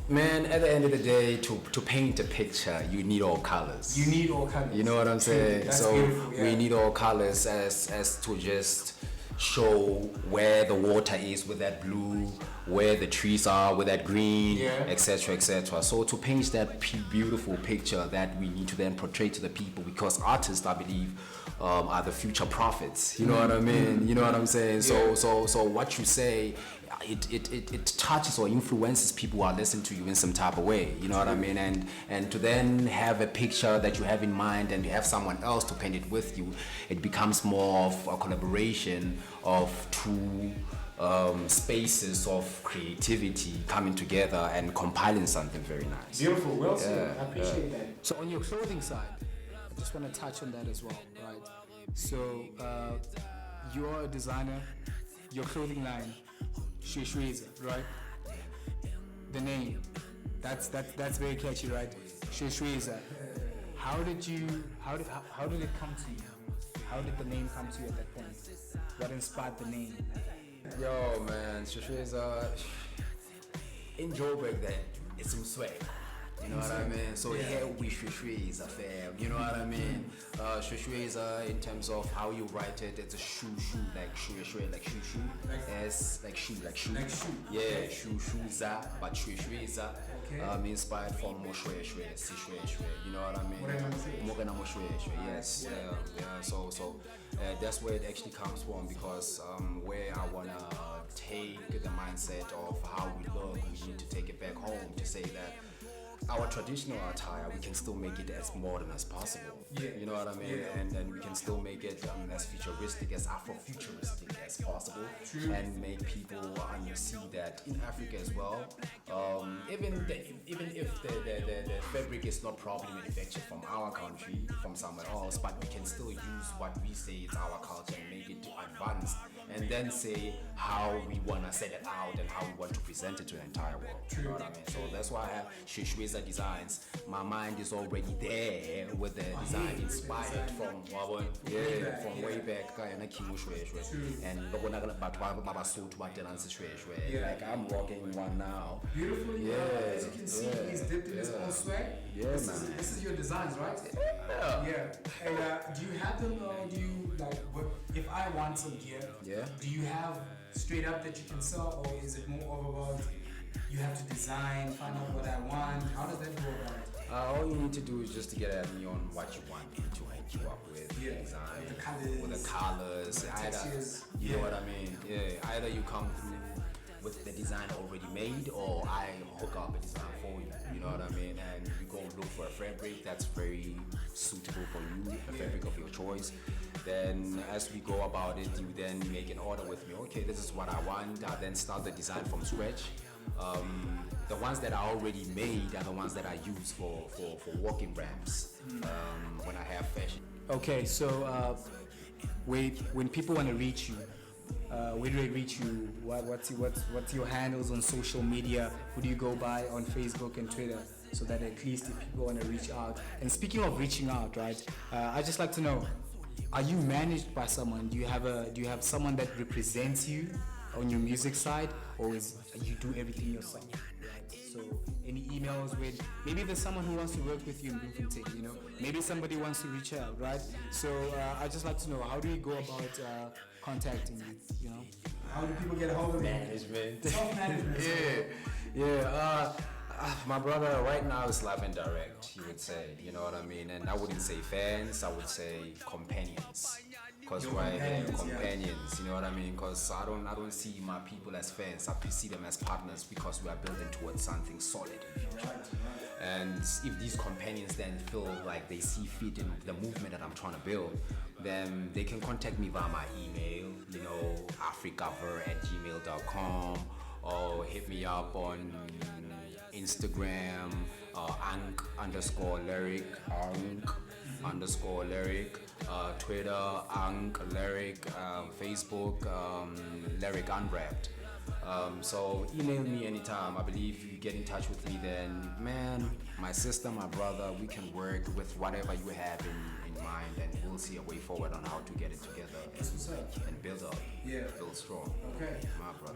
Man, at the end of the day, to paint a picture, you need all colors. You need all colors. You know what I'm saying? That's so beautiful, yeah. we need all colors as to just show where the water is with that blue, where the trees are with that green, etc., etc. So to paint that beautiful picture that we need to then portray to the people, because artists, I believe, are the future prophets. You know what I mean? You know what I'm saying? So what you say, it touches or influences people who are listening to you in some type of way. You know what I mean? And to then have a picture that you have in mind and you have someone else to paint it with you, it becomes more of a collaboration of two spaces of creativity coming together and compiling something very nice. Beautiful, well said. I appreciate that. So on your clothing side, I just want to touch on that as well, right? So you're a designer, your clothing line, Shweshweza, right? The name, that's very catchy, right? Shweshweza. How did it come to you? How did the name come to you at that point? What inspired the name? Yo, man, Shweshweza, in Joburg, that it's some swag. You know what I mean? So here we Shweshweza fam. You know what I mean? Shweshweza in terms of how you write it, it's a shoe like shwe like shoe. S like shoe. Yeah, shoeza, but Shweshweza. Inspired from Moshwe Shwe. You know what I mean? Mogana Moshwe. Yes. Yeah. So that's where it actually comes from, because where I wanna take the mindset of how we look, we need to take it back home to say that our traditional attire, we can still make it as modern as possible. You know what I mean? And then we can still make it as futuristic, as Afro-futuristic as possible. And make people see that in Africa as well, even if the fabric is not probably manufactured from our country, from somewhere else, but we can still use what we say is our culture and make it to advance, and then say how we want to set it out and how we want to present it to the entire world. You know what I mean? So that's why I have Shweshweza Designs. My mind is already there with the design inspired from way back. And like I'm rocking one now. Beautiful, as you can see, he's dipped in his own swag. This is your designs, right? Yeah. And do you have them, or do you if I want some gear, do you have straight up that you can sell, or is it more of about you have to design, find out what I want? How does that go about it? All you need to do is just to get at me on what you want me to hook you up with. Design, with the colors, you know what I mean? Either you come through with the design already made, or I hook up a design for you. You know what I mean? And you go look for a fabric that's very suitable for you, a fabric of your choice. Then as we go about it, you then make an order with me. Okay, this is what I want. I then start the design from scratch. The ones that are already made are the ones that I use for walking ramps when I have fashion. Okay, so when people want to reach you, where do they reach you? What's your handles on social media? Who do you go by on Facebook and Twitter? So that at least if people want to reach out. And speaking of reaching out, right? I just like to know, are you managed by someone? Do you have someone that represents you on your music side, or you do everything yourself? Right? So any emails with, maybe there's someone who wants to work with you in Bloemfontein, you know, maybe somebody wants to reach out, right? So I just like to know, how do you go about contacting you, you know? How do people get a hold of management? Self-management. My brother right now is live and direct, you would say, you know what I mean? And I wouldn't say fans, I would say companions. Because companions, you know what I mean? Because I don't see my people as fans, I see them as partners, because we are building towards something solid in the future. And if these companions then feel like they see fit in the movement that I'm trying to build, then they can contact me via my email, you know, africover@gmail.com, or hit me up on Instagram, _lyric, Twitter, lyric, Facebook, lyric unwrapped. So email me anytime. I believe if you get in touch with me, then man, my sister, my brother, we can work with whatever you have in mind, and we'll see a way forward on how to get it together and build up, build strong. Okay, my brother.